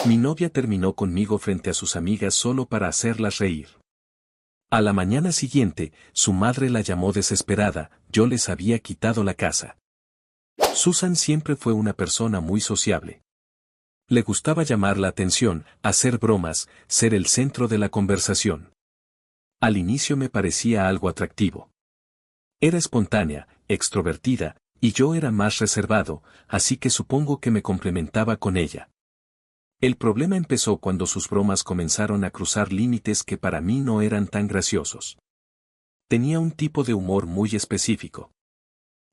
Mi novia terminó conmigo frente a sus amigas solo para hacerlas reír. A la mañana siguiente, su madre la llamó desesperada, yo les había quitado la casa. Susan siempre fue una persona muy sociable. Le gustaba llamar la atención, hacer bromas, ser el centro de la conversación. Al inicio me parecía algo atractivo. Era espontánea, extrovertida, y yo era más reservado, así que supongo que me complementaba con ella. El problema empezó cuando sus bromas comenzaron a cruzar límites que para mí no eran tan graciosos. Tenía un tipo de humor muy específico.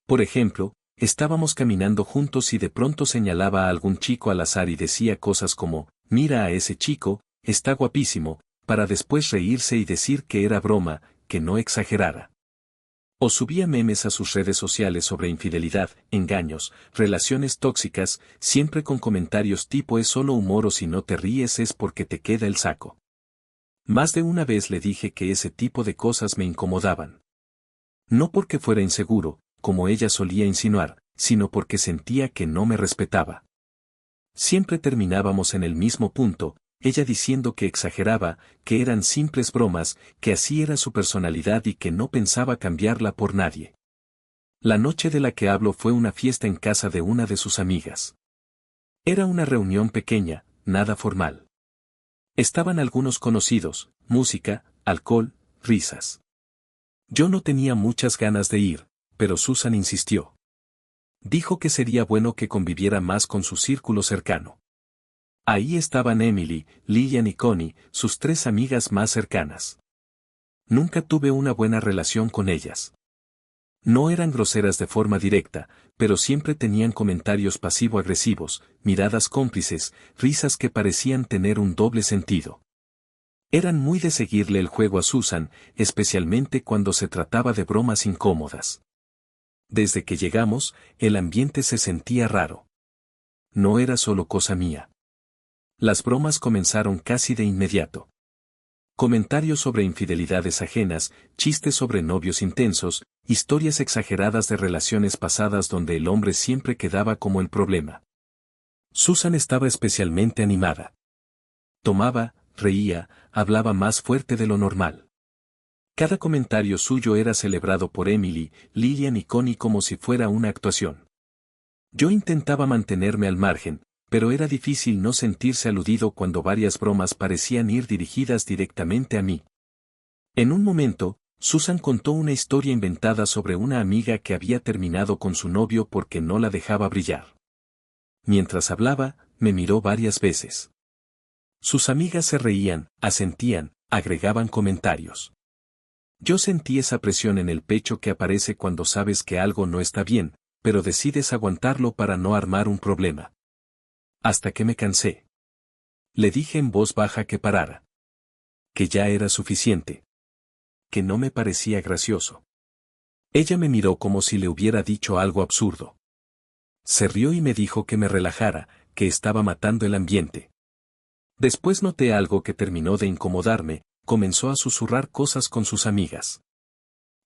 Por ejemplo, estábamos caminando juntos y de pronto señalaba a algún chico al azar y decía cosas como, mira a ese chico, está guapísimo, para después reírse y decir que era broma, que no exagerara. O subía memes a sus redes sociales sobre infidelidad, engaños, relaciones tóxicas, siempre con comentarios tipo es solo humor o si no te ríes es porque te queda el saco. Más de una vez le dije que ese tipo de cosas me incomodaban. No porque fuera inseguro, como ella solía insinuar, sino porque sentía que no me respetaba. Siempre terminábamos en el mismo punto, ella diciendo que exageraba, que eran simples bromas, que así era su personalidad y que no pensaba cambiarla por nadie. La noche de la que hablo fue una fiesta en casa de una de sus amigas. Era una reunión pequeña, nada formal. Estaban algunos conocidos, música, alcohol, risas. Yo no tenía muchas ganas de ir, pero Susan insistió. Dijo que sería bueno que conviviera más con su círculo cercano. Ahí estaban Emily, Lillian y Connie, sus tres amigas más cercanas. Nunca tuve una buena relación con ellas. No eran groseras de forma directa, pero siempre tenían comentarios pasivo-agresivos, miradas cómplices, risas que parecían tener un doble sentido. Eran muy de seguirle el juego a Susan, especialmente cuando se trataba de bromas incómodas. Desde que llegamos, el ambiente se sentía raro. No era solo cosa mía. Las bromas comenzaron casi de inmediato. Comentarios sobre infidelidades ajenas, chistes sobre novios intensos, historias exageradas de relaciones pasadas donde el hombre siempre quedaba como el problema. Susan estaba especialmente animada. Tomaba, reía, hablaba más fuerte de lo normal. Cada comentario suyo era celebrado por Emily, Lillian y Connie como si fuera una actuación. Yo intentaba mantenerme al margen, pero era difícil no sentirse aludido cuando varias bromas parecían ir dirigidas directamente a mí. En un momento, Susan contó una historia inventada sobre una amiga que había terminado con su novio porque no la dejaba brillar. Mientras hablaba, me miró varias veces. Sus amigas se reían, asentían, agregaban comentarios. Yo sentí esa presión en el pecho que aparece cuando sabes que algo no está bien, pero decides aguantarlo para no armar un problema. Hasta que me cansé. Le dije en voz baja que parara. Que ya era suficiente. Que no me parecía gracioso. Ella me miró como si le hubiera dicho algo absurdo. Se rió y me dijo que me relajara, que estaba matando el ambiente. Después noté algo que terminó de incomodarme, comenzó a susurrar cosas con sus amigas.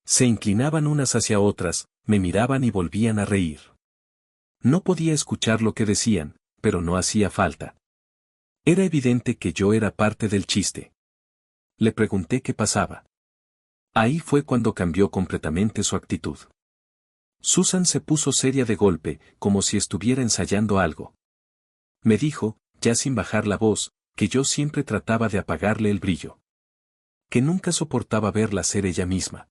Se inclinaban unas hacia otras, me miraban y volvían a reír. No podía escuchar lo que decían, pero no hacía falta. Era evidente que yo era parte del chiste. Le pregunté qué pasaba. Ahí fue cuando cambió completamente su actitud. Susan se puso seria de golpe, como si estuviera ensayando algo. Me dijo, ya sin bajar la voz, que yo siempre trataba de apagarle el brillo. Que nunca soportaba verla ser ella misma.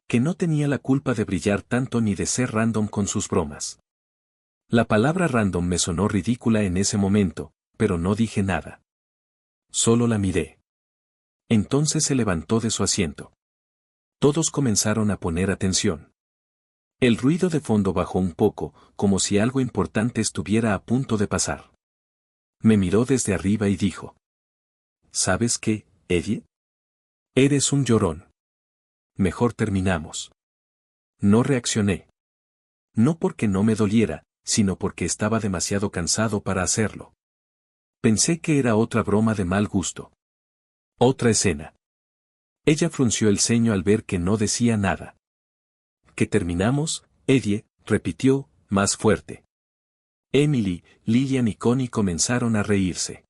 Que no tenía la culpa de brillar tanto ni de ser random con sus bromas. La palabra random me sonó ridícula en ese momento, pero no dije nada. Solo la miré. Entonces se levantó de su asiento. Todos comenzaron a poner atención. El ruido de fondo bajó un poco, como si algo importante estuviera a punto de pasar. Me miró desde arriba y dijo. ¿Sabes qué, Eddie? Eres un llorón. Mejor terminamos. No reaccioné. No porque no me doliera, sino porque estaba demasiado cansado para hacerlo. Pensé que era otra broma de mal gusto. Otra escena. Ella frunció el ceño al ver que no decía nada. ¿Que terminamos, Eddie? Repitió, más fuerte. Emily, Lillian y Connie comenzaron a reírse.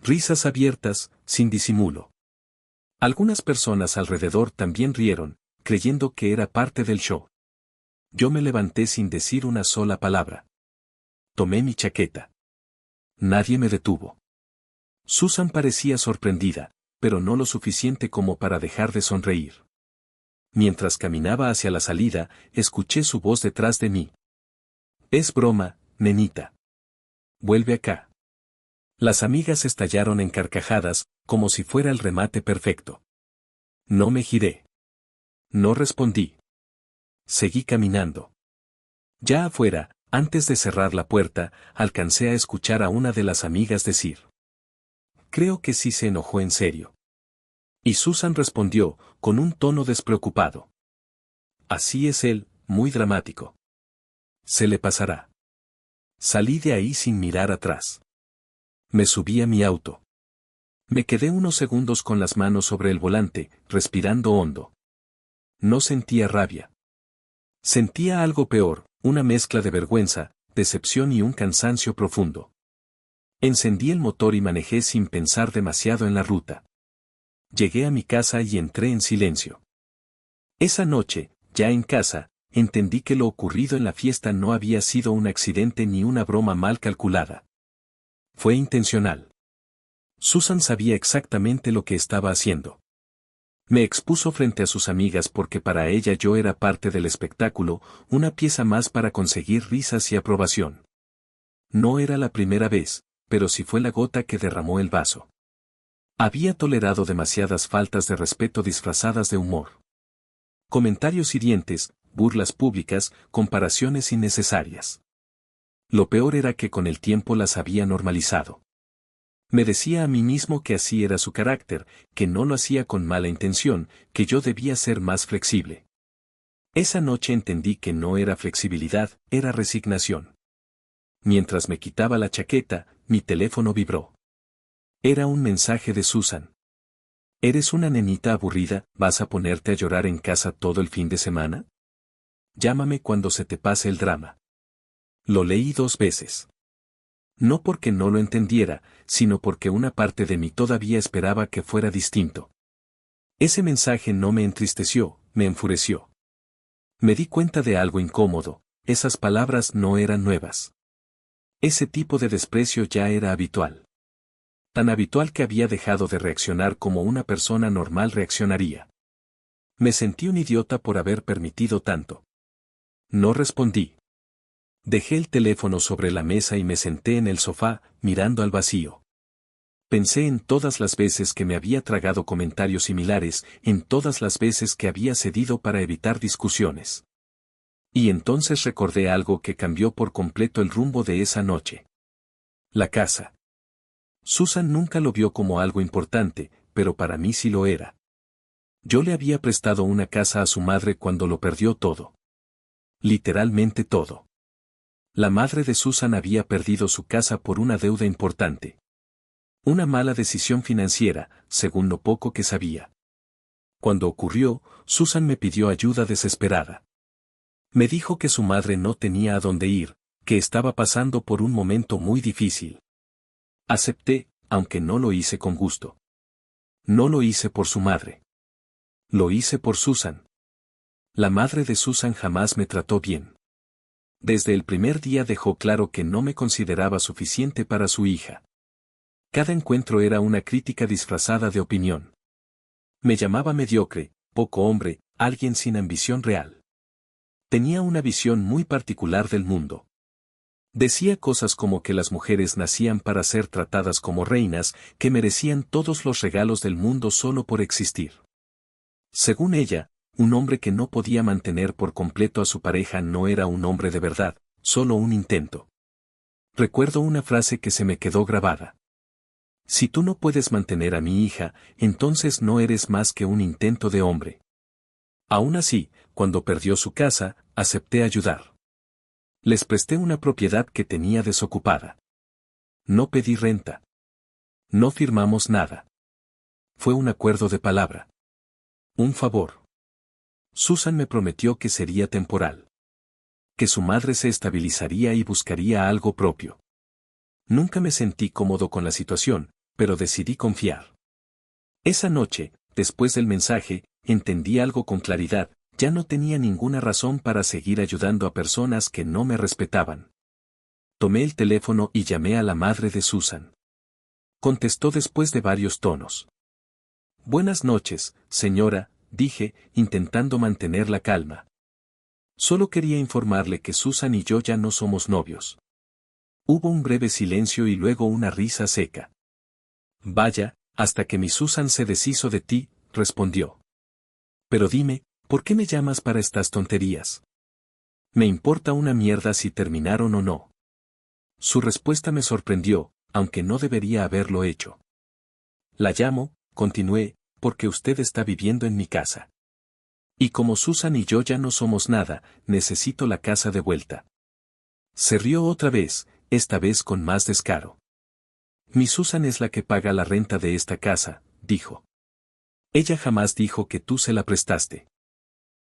Risas abiertas, sin disimulo. Algunas personas alrededor también rieron, creyendo que era parte del show. Yo me levanté sin decir una sola palabra. Tomé mi chaqueta. Nadie me detuvo. Susan parecía sorprendida, pero no lo suficiente como para dejar de sonreír. Mientras caminaba hacia la salida, escuché su voz detrás de mí. Es broma, nenita. Vuelve acá. Las amigas estallaron en carcajadas, como si fuera el remate perfecto. No me giré. No respondí. Seguí caminando. Ya afuera, antes de cerrar la puerta, alcancé a escuchar a una de las amigas decir: creo que sí se enojó en serio. Y Susan respondió, con un tono despreocupado: así es él, muy dramático. Se le pasará. Salí de ahí sin mirar atrás. Me subí a mi auto. Me quedé unos segundos con las manos sobre el volante, respirando hondo. No sentía rabia. Sentía algo peor, una mezcla de vergüenza, decepción y un cansancio profundo. Encendí el motor y manejé sin pensar demasiado en la ruta. Llegué a mi casa y entré en silencio. Esa noche, ya en casa, entendí que lo ocurrido en la fiesta no había sido un accidente ni una broma mal calculada. Fue intencional. Susan sabía exactamente lo que estaba haciendo. Me expuso frente a sus amigas porque para ella yo era parte del espectáculo, una pieza más para conseguir risas y aprobación. No era la primera vez, pero sí fue la gota que derramó el vaso. Había tolerado demasiadas faltas de respeto disfrazadas de humor. Comentarios hirientes, burlas públicas, comparaciones innecesarias. Lo peor era que con el tiempo las había normalizado. Me decía a mí mismo que así era su carácter, que no lo hacía con mala intención, que yo debía ser más flexible. Esa noche entendí que no era flexibilidad, era resignación. Mientras me quitaba la chaqueta, mi teléfono vibró. Era un mensaje de Susan. ¿Eres una nenita aburrida? ¿Vas a ponerte a llorar en casa todo el fin de semana? Llámame cuando se te pase el drama. Lo leí 2 veces. No porque no lo entendiera, sino porque una parte de mí todavía esperaba que fuera distinto. Ese mensaje no me entristeció, me enfureció. Me di cuenta de algo incómodo, esas palabras no eran nuevas. Ese tipo de desprecio ya era habitual. Tan habitual que había dejado de reaccionar como una persona normal reaccionaría. Me sentí un idiota por haber permitido tanto. No respondí. Dejé el teléfono sobre la mesa y me senté en el sofá, mirando al vacío. Pensé en todas las veces que me había tragado comentarios similares, en todas las veces que había cedido para evitar discusiones. Y entonces recordé algo que cambió por completo el rumbo de esa noche. La casa. Susan nunca lo vio como algo importante, pero para mí sí lo era. Yo le había prestado una casa a su madre cuando lo perdió todo. Literalmente todo. La madre de Susan había perdido su casa por una deuda importante. Una mala decisión financiera, según lo poco que sabía. Cuando ocurrió, Susan me pidió ayuda desesperada. Me dijo que su madre no tenía a dónde ir, que estaba pasando por un momento muy difícil. Acepté, aunque no lo hice con gusto. No lo hice por su madre. Lo hice por Susan. La madre de Susan jamás me trató bien. Desde el primer día dejó claro que no me consideraba suficiente para su hija. Cada encuentro era una crítica disfrazada de opinión. Me llamaba mediocre, poco hombre, alguien sin ambición real. Tenía una visión muy particular del mundo. Decía cosas como que las mujeres nacían para ser tratadas como reinas, que merecían todos los regalos del mundo solo por existir. Según ella, un hombre que no podía mantener por completo a su pareja no era un hombre de verdad, solo un intento. Recuerdo una frase que se me quedó grabada. Si tú no puedes mantener a mi hija, entonces no eres más que un intento de hombre. Aún así, cuando perdió su casa, acepté ayudar. Les presté una propiedad que tenía desocupada. No pedí renta. No firmamos nada. Fue un acuerdo de palabra. Un favor. Susan me prometió que sería temporal. que su madre se estabilizaría y buscaría algo propio. Nunca me sentí cómodo con la situación, pero decidí confiar. Esa noche, después del mensaje, entendí algo con claridad, ya no tenía ninguna razón para seguir ayudando a personas que no me respetaban. Tomé el teléfono y llamé a la madre de Susan. Contestó después de varios tonos. Buenas noches, señora, dije, intentando mantener la calma. Solo quería informarle que Susan y yo ya no somos novios. Hubo un breve silencio y luego una risa seca. Vaya, hasta que mi Susan se deshizo de ti, respondió. Pero dime, ¿por qué me llamas para estas tonterías? Me importa una mierda si terminaron o no. Su respuesta me sorprendió, aunque no debería haberlo hecho. La llamo, continué, porque usted está viviendo en mi casa. Y como Susan y yo ya no somos nada, necesito la casa de vuelta. Se rió otra vez, esta vez con más descaro. Mi Susan es la que paga la renta de esta casa, dijo. Ella jamás dijo que tú se la prestaste.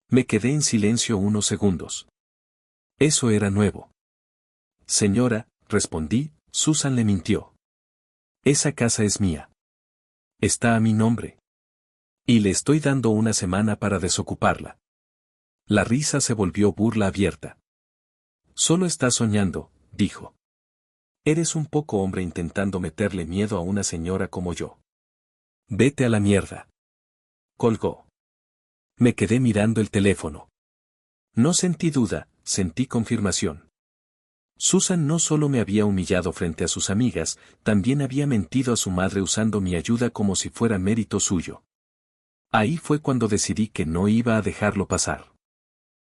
Me quedé en silencio unos segundos. Eso era nuevo. Señora, respondí, Susan le mintió. Esa casa es mía. Está a mi nombre. Y le estoy dando una semana para desocuparla. La risa se volvió burla abierta. Solo estás soñando, dijo. Eres un poco hombre intentando meterle miedo a una señora como yo. Vete a la mierda. Colgó. Me quedé mirando el teléfono. No sentí duda, sentí confirmación. Susan no solo me había humillado frente a sus amigas, también había mentido a su madre usando mi ayuda como si fuera mérito suyo. Ahí fue cuando decidí que no iba a dejarlo pasar.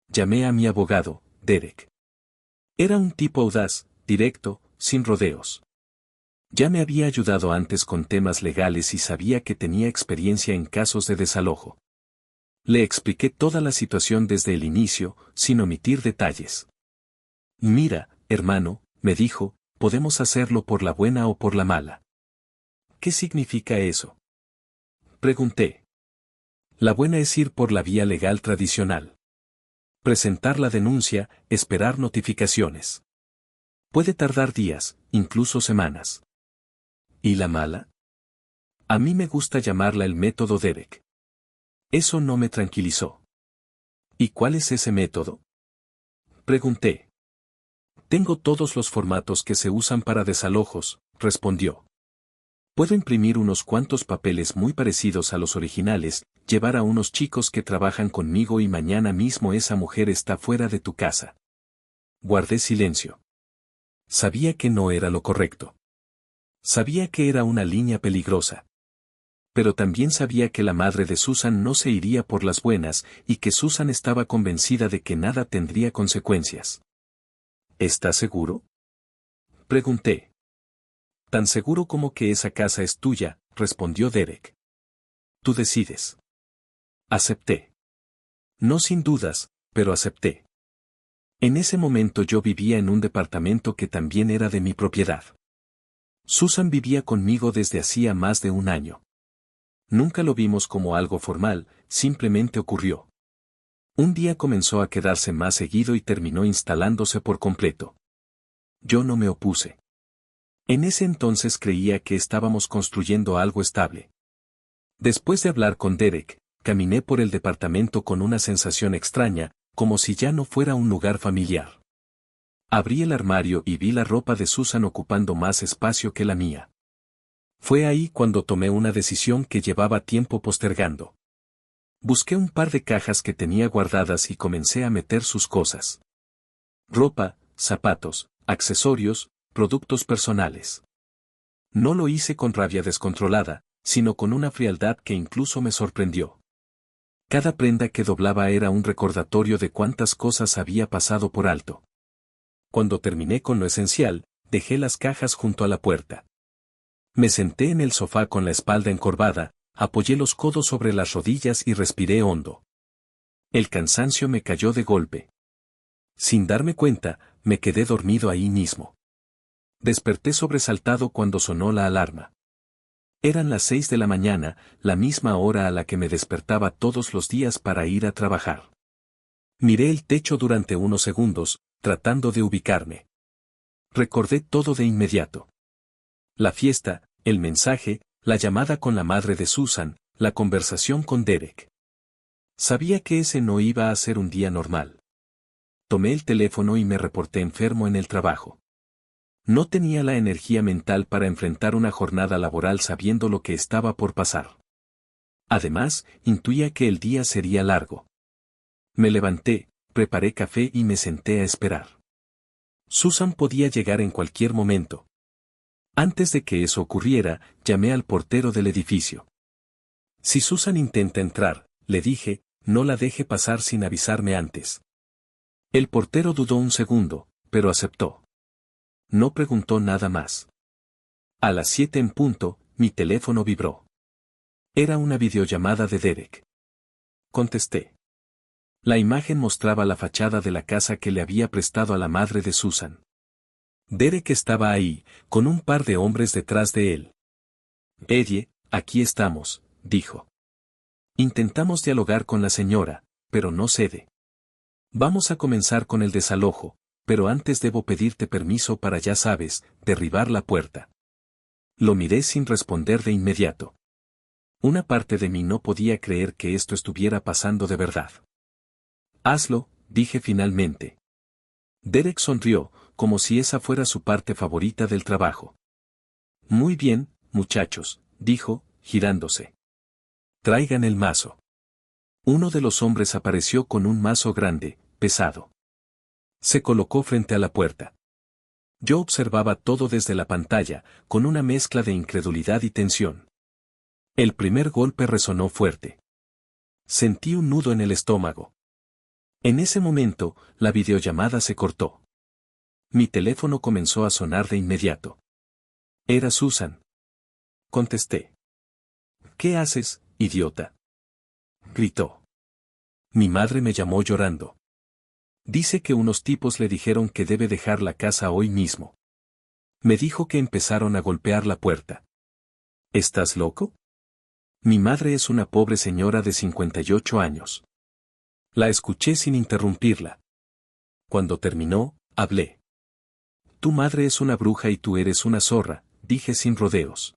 Llamé a mi abogado, Derek. Era un tipo audaz, directo, sin rodeos. Ya me había ayudado antes con temas legales y sabía que tenía experiencia en casos de desalojo. Le expliqué toda la situación desde el inicio, sin omitir detalles. Mira, hermano, me dijo, podemos hacerlo por la buena o por la mala. ¿Qué significa eso? Pregunté. La buena es ir por la vía legal tradicional. Presentar la denuncia, esperar notificaciones. Puede tardar días, incluso semanas. ¿Y la mala? A mí me gusta llamarla el método Derek. Eso no me tranquilizó. ¿Y cuál es ese método? Pregunté. Tengo todos los formatos que se usan para desalojos, respondió. Puedo imprimir unos cuantos papeles muy parecidos a los originales, llevar a unos chicos que trabajan conmigo y mañana mismo esa mujer está fuera de tu casa. Guardé silencio. Sabía que no era lo correcto. Sabía que era una línea peligrosa. Pero también sabía que la madre de Susan no se iría por las buenas y que Susan estaba convencida de que nada tendría consecuencias. ¿Estás seguro? Pregunté. Tan seguro como que esa casa es tuya, respondió Derek. Tú decides. Acepté. No sin dudas, pero acepté. En ese momento yo vivía en un departamento que también era de mi propiedad. Susan vivía conmigo desde hacía más de un año. Nunca lo vimos como algo formal, simplemente ocurrió. Un día comenzó a quedarse más seguido y terminó instalándose por completo. Yo no me opuse. En ese entonces creía que estábamos construyendo algo estable. Después de hablar con Derek, caminé por el departamento con una sensación extraña, como si ya no fuera un lugar familiar. Abrí el armario y vi la ropa de Susan ocupando más espacio que la mía. Fue ahí cuando tomé una decisión que llevaba tiempo postergando. Busqué un par de cajas que tenía guardadas y comencé a meter sus cosas. Ropa, zapatos, accesorios, productos personales. No lo hice con rabia descontrolada, sino con una frialdad que incluso me sorprendió. Cada prenda que doblaba era un recordatorio de cuántas cosas había pasado por alto. Cuando terminé con lo esencial, dejé las cajas junto a la puerta. Me senté en el sofá con la espalda encorvada, apoyé los codos sobre las rodillas y respiré hondo. El cansancio me cayó de golpe. Sin darme cuenta, me quedé dormido ahí mismo. Desperté sobresaltado cuando sonó la alarma. Eran las 6 de la mañana, la misma hora a la que me despertaba todos los días para ir a trabajar. Miré el techo durante unos segundos, tratando de ubicarme. Recordé todo de inmediato. La fiesta, el mensaje, la llamada con la madre de Susan, la conversación con Derek. Sabía que ese no iba a ser un día normal. Tomé el teléfono y me reporté enfermo en el trabajo. No tenía la energía mental para enfrentar una jornada laboral sabiendo lo que estaba por pasar. Además, intuía que el día sería largo. Me levanté, preparé café y me senté a esperar. Susan podía llegar en cualquier momento. Antes de que eso ocurriera, llamé al portero del edificio. Si Susan intenta entrar, le dije, no la deje pasar sin avisarme antes. El portero dudó un segundo, pero aceptó. No preguntó nada más. A las 7 en punto, mi teléfono vibró. Era una videollamada de Derek. Contesté. La imagen mostraba la fachada de la casa que le había prestado a la madre de Susan. Derek estaba ahí, con un par de hombres detrás de él. Eddie, aquí estamos, dijo. Intentamos dialogar con la señora, pero no cede. Vamos a comenzar con el desalojo, pero antes debo pedirte permiso para, ya sabes, derribar la puerta. Lo miré sin responder de inmediato. Una parte de mí no podía creer que esto estuviera pasando de verdad. Hazlo, dije finalmente. Derek sonrió, como si esa fuera su parte favorita del trabajo. Muy bien, muchachos, dijo, girándose. Traigan el mazo. Uno de los hombres apareció con un mazo grande, pesado. Se colocó frente a la puerta. Yo observaba todo desde la pantalla, con una mezcla de incredulidad y tensión. El primer golpe resonó fuerte. Sentí un nudo en el estómago. En ese momento, la videollamada se cortó. Mi teléfono comenzó a sonar de inmediato. Era Susan. Contesté. ¿Qué haces, idiota?, gritó. Mi madre me llamó llorando. Dice que unos tipos le dijeron que debe dejar la casa hoy mismo. Me dijo que empezaron a golpear la puerta. ¿Estás loco? Mi madre es una pobre señora de 58 años. La escuché sin interrumpirla. Cuando terminó, hablé. Tu madre es una bruja y tú eres una zorra, dije sin rodeos.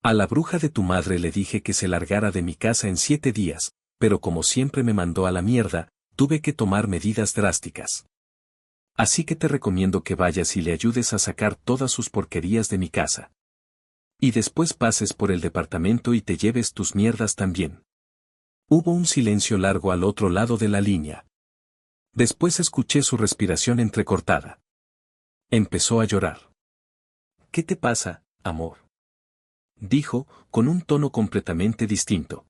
A la bruja de tu madre le dije que se largara de mi casa en 7 días, pero como siempre me mandó a la mierda, tuve que tomar medidas drásticas. Así que te recomiendo que vayas y le ayudes a sacar todas sus porquerías de mi casa. Y después pases por el departamento y te lleves tus mierdas también. Hubo un silencio largo al otro lado de la línea. Después escuché su respiración entrecortada. Empezó a llorar. ¿Qué te pasa, amor?, dijo, con un tono completamente distinto.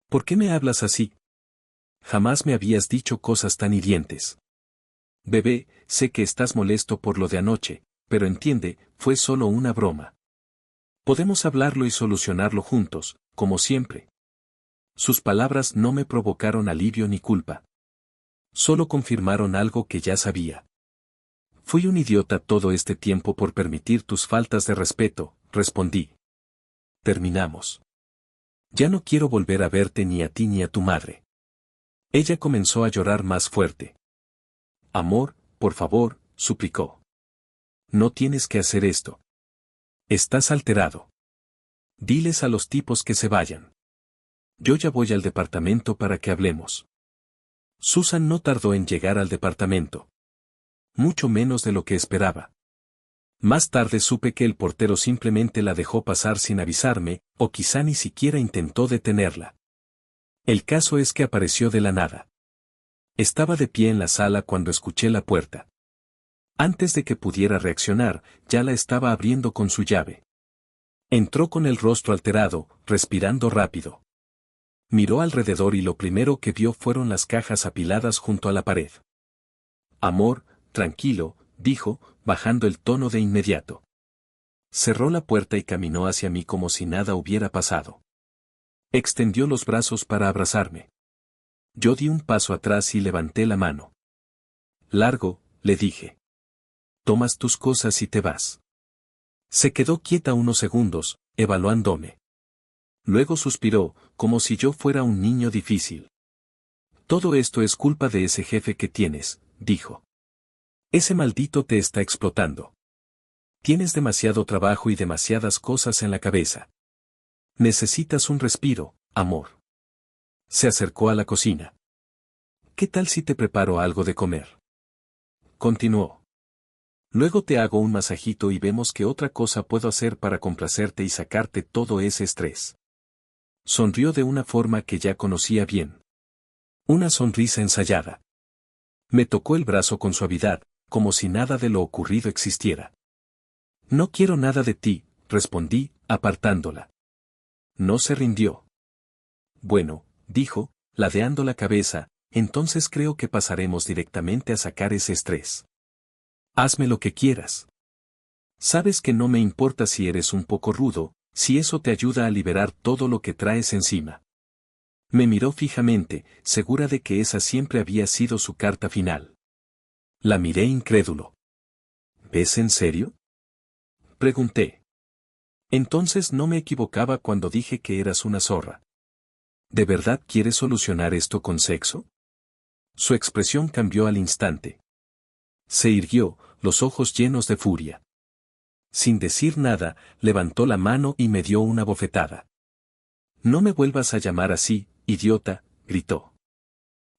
¿Por qué me hablas así? Jamás me habías dicho cosas tan hirientes. Bebé, sé que estás molesto por lo de anoche, pero entiende, fue solo una broma. Podemos hablarlo y solucionarlo juntos, como siempre. Sus palabras no me provocaron alivio ni culpa. Solo confirmaron algo que ya sabía. Fui un idiota todo este tiempo por permitir tus faltas de respeto, respondí. Terminamos. Ya no quiero volver a verte ni a ti ni a tu madre. Ella comenzó a llorar más fuerte. Amor, por favor, suplicó. No tienes que hacer esto. Estás alterado. Diles a los tipos que se vayan. Yo ya voy al departamento para que hablemos. Susan no tardó en llegar al departamento. Mucho menos de lo que esperaba. Más tarde supe que el portero simplemente la dejó pasar sin avisarme, o quizá ni siquiera intentó detenerla. El caso es que apareció de la nada. Estaba de pie en la sala cuando escuché la puerta. Antes de que pudiera reaccionar, ya la estaba abriendo con su llave. Entró con el rostro alterado, respirando rápido. Miró alrededor y lo primero que vio fueron las cajas apiladas junto a la pared. Amor, tranquilo, dijo, bajando el tono de inmediato. Cerró la puerta y caminó hacia mí como si nada hubiera pasado. Extendió los brazos para abrazarme. Yo di un paso atrás y levanté la mano. Largo, le dije. Tomas tus cosas y te vas. Se quedó quieta unos segundos, evaluándome. Luego suspiró, como si yo fuera un niño difícil. Todo esto es culpa de ese jefe que tienes, dijo. Ese maldito te está explotando. Tienes demasiado trabajo y demasiadas cosas en la cabeza. Necesitas un respiro, amor. Se acercó a la cocina. ¿Qué tal si te preparo algo de comer? Continuó. Luego te hago un masajito y vemos qué otra cosa puedo hacer para complacerte y sacarte todo ese estrés. Sonrió de una forma que ya conocía bien. Una sonrisa ensayada. Me tocó el brazo con suavidad, como si nada de lo ocurrido existiera. No quiero nada de ti, respondí, apartándola. No se rindió. Bueno, dijo, ladeando la cabeza, entonces creo que pasaremos directamente a sacar ese estrés. Hazme lo que quieras. Sabes que no me importa si eres un poco rudo, si eso te ayuda a liberar todo lo que traes encima. Me miró fijamente, segura de que esa siempre había sido su carta final. La miré incrédulo. ¿Ves en serio? Pregunté. Entonces no me equivocaba cuando dije que eras una zorra. ¿De verdad quieres solucionar esto con sexo? Su expresión cambió al instante. Se irguió, los ojos llenos de furia. Sin decir nada, levantó la mano y me dio una bofetada. No me vuelvas a llamar así, idiota, gritó.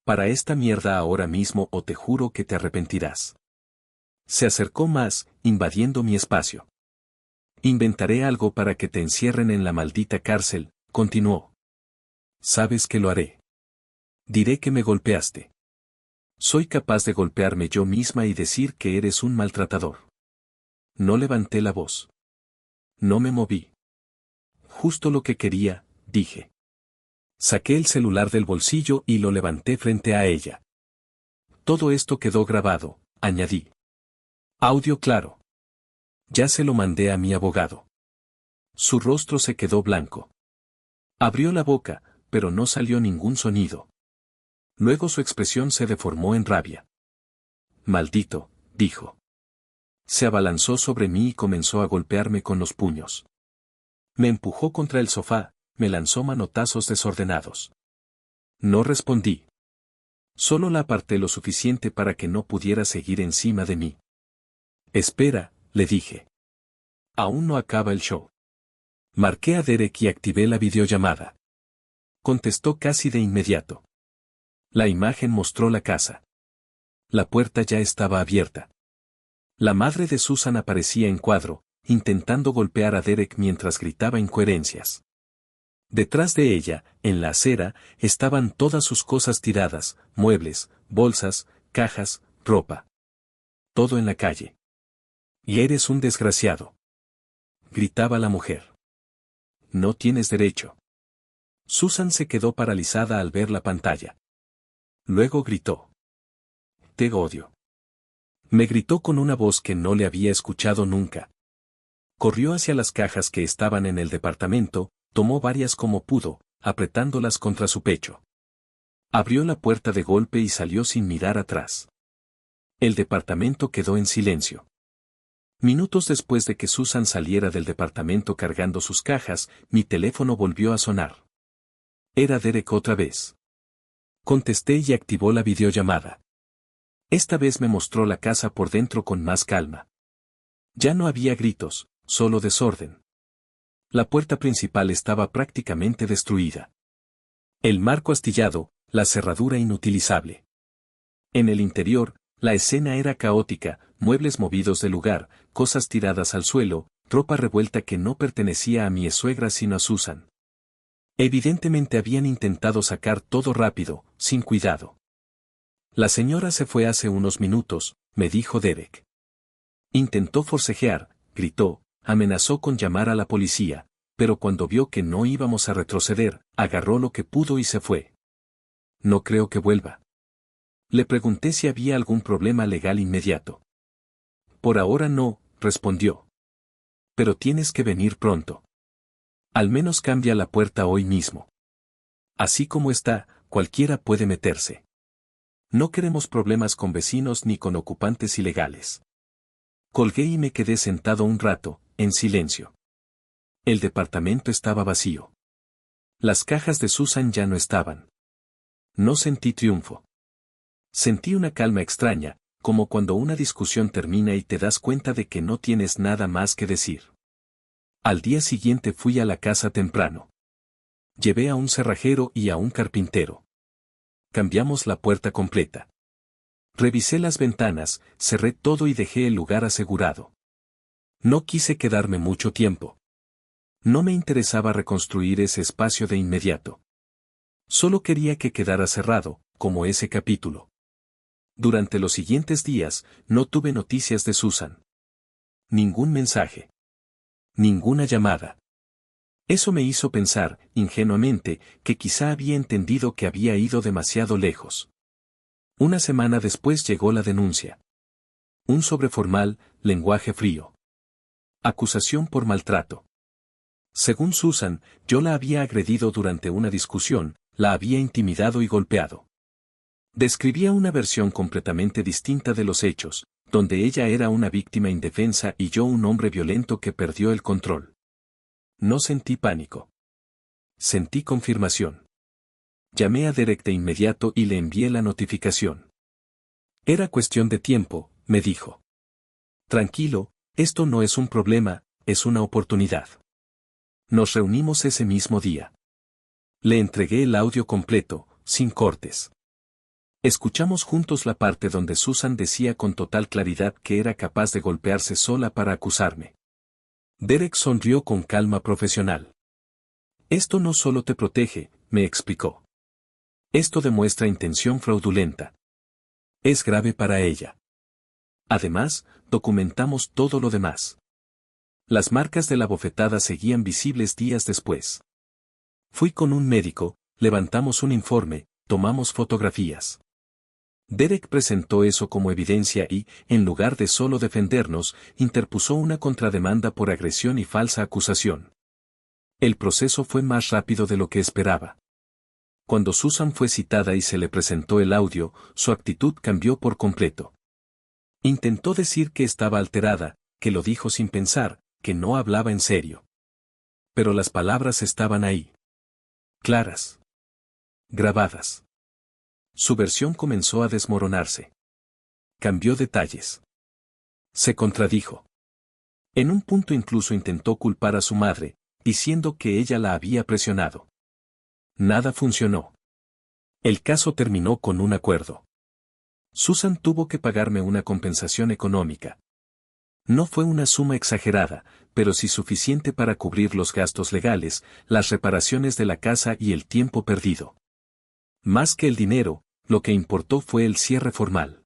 Para esta mierda ahora mismo o te juro que te arrepentirás. Se acercó más, invadiendo mi espacio. Inventaré algo para que te encierren en la maldita cárcel, continuó. Sabes que lo haré. Diré que me golpeaste. Soy capaz de golpearme yo misma y decir que eres un maltratador. No levanté la voz. No me moví. Justo lo que quería, dije. Saqué el celular del bolsillo y lo levanté frente a ella. Todo esto quedó grabado, añadí. Audio claro. Ya se lo mandé a mi abogado. Su rostro se quedó blanco. Abrió la boca, pero no salió ningún sonido. Luego su expresión se deformó en rabia. Maldito, dijo. Se abalanzó sobre mí y comenzó a golpearme con los puños. Me empujó contra el sofá, me lanzó manotazos desordenados. No respondí. Solo la aparté lo suficiente para que no pudiera seguir encima de mí. Espera, le dije. Aún no acaba el show. Marqué a Derek y activé la videollamada. Contestó casi de inmediato. La imagen mostró la casa. La puerta ya estaba abierta. La madre de Susan aparecía en cuadro, intentando golpear a Derek mientras gritaba incoherencias. Detrás de ella, en la acera, estaban todas sus cosas tiradas, muebles, bolsas, cajas, ropa. Todo en la calle. Y eres un desgraciado. Gritaba la mujer. No tienes derecho. Susan se quedó paralizada al ver la pantalla. Luego gritó. Te odio. Me gritó con una voz que no le había escuchado nunca. Corrió hacia las cajas que estaban en el departamento, tomó varias como pudo, apretándolas contra su pecho. Abrió la puerta de golpe y salió sin mirar atrás. El departamento quedó en silencio. Minutos después de que Susan saliera del departamento cargando sus cajas, mi teléfono volvió a sonar. Era Derek otra vez. Contesté y activó la videollamada. Esta vez me mostró la casa por dentro con más calma. Ya no había gritos, solo desorden. La puerta principal estaba prácticamente destruida. El marco astillado, la cerradura inutilizable. En el interior, la escena era caótica, muebles movidos del lugar, cosas tiradas al suelo, ropa revuelta que no pertenecía a mi suegra sino a Susan. Evidentemente habían intentado sacar todo rápido, sin cuidado. La señora se fue hace unos minutos, me dijo Derek. Intentó forcejear, gritó, amenazó con llamar a la policía, pero cuando vio que no íbamos a retroceder, agarró lo que pudo y se fue. No creo que vuelva. Le pregunté si había algún problema legal inmediato. Por ahora no, respondió. Pero tienes que venir pronto. Al menos cambia la puerta hoy mismo. Así como está, cualquiera puede meterse. No queremos problemas con vecinos ni con ocupantes ilegales. Colgué y me quedé sentado un rato, en silencio. El departamento estaba vacío. Las cajas de Susan ya no estaban. No sentí triunfo. Sentí una calma extraña, como cuando una discusión termina y te das cuenta de que no tienes nada más que decir. Al día siguiente fui a la casa temprano. Llevé a un cerrajero y a un carpintero. Cambiamos la puerta completa. Revisé las ventanas, cerré todo y dejé el lugar asegurado. No quise quedarme mucho tiempo. No me interesaba reconstruir ese espacio de inmediato. Solo quería que quedara cerrado, como ese capítulo. Durante los siguientes días, no tuve noticias de Susan. Ningún mensaje. Ninguna llamada. Eso me hizo pensar, ingenuamente, que quizá había entendido que había ido demasiado lejos. Una semana después llegó la denuncia. Un sobreformal, lenguaje frío. Acusación por maltrato. Según Susan, yo la había agredido durante una discusión, la había intimidado y golpeado. Describía una versión completamente distinta de los hechos, donde ella era una víctima indefensa y yo un hombre violento que perdió el control. No sentí pánico. Sentí confirmación. Llamé a Derek de inmediato y le envié la notificación. Era cuestión de tiempo, me dijo. Tranquilo, esto no es un problema, es una oportunidad. Nos reunimos ese mismo día. Le entregué el audio completo, sin cortes. Escuchamos juntos la parte donde Susan decía con total claridad que era capaz de golpearse sola para acusarme. Derek sonrió con calma profesional. Esto no solo te protege, me explicó. Esto demuestra intención fraudulenta. Es grave para ella. Además, documentamos todo lo demás. Las marcas de la bofetada seguían visibles días después. Fui con un médico, levantamos un informe, tomamos fotografías. Derek presentó eso como evidencia y, en lugar de solo defendernos, interpuso una contrademanda por agresión y falsa acusación. El proceso fue más rápido de lo que esperaba. Cuando Susan fue citada y se le presentó el audio, su actitud cambió por completo. Intentó decir que estaba alterada, que lo dijo sin pensar, que no hablaba en serio. Pero las palabras estaban ahí. Claras. Grabadas. Su versión comenzó a desmoronarse. Cambió detalles. Se contradijo. En un punto incluso intentó culpar a su madre, diciendo que ella la había presionado. Nada funcionó. El caso terminó con un acuerdo. Susan tuvo que pagarme una compensación económica. No fue una suma exagerada, pero sí suficiente para cubrir los gastos legales, las reparaciones de la casa y el tiempo perdido. Más que el dinero, lo que importó fue el cierre formal.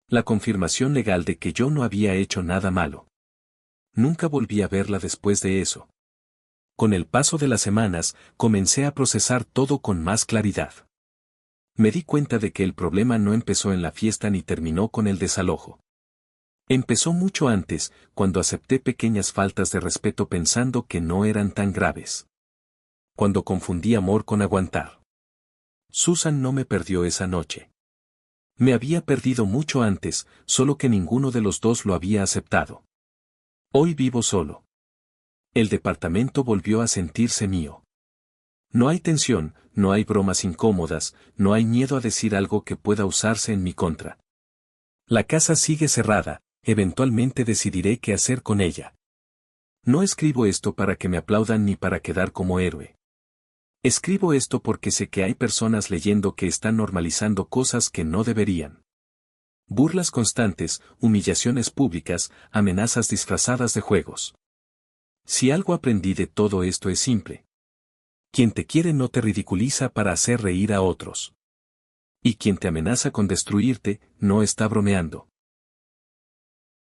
La confirmación legal de que yo no había hecho nada malo. Nunca volví a verla después de eso. Con el paso de las semanas, comencé a procesar todo con más claridad. Me di cuenta de que el problema no empezó en la fiesta ni terminó con el desalojo. Empezó mucho antes, cuando acepté pequeñas faltas de respeto pensando que no eran tan graves. Cuando confundí amor con aguantar. Susan no me perdió esa noche. Me había perdido mucho antes, solo que ninguno de los dos lo había aceptado. Hoy vivo solo. El departamento volvió a sentirse mío. No hay tensión, no hay bromas incómodas, no hay miedo a decir algo que pueda usarse en mi contra. La casa sigue cerrada, eventualmente decidiré qué hacer con ella. No escribo esto para que me aplaudan ni para quedar como héroe. Escribo esto porque sé que hay personas leyendo que están normalizando cosas que no deberían. Burlas constantes, humillaciones públicas, amenazas disfrazadas de juegos. Si algo aprendí de todo esto es simple. Quien te quiere no te ridiculiza para hacer reír a otros. Y quien te amenaza con destruirte, no está bromeando.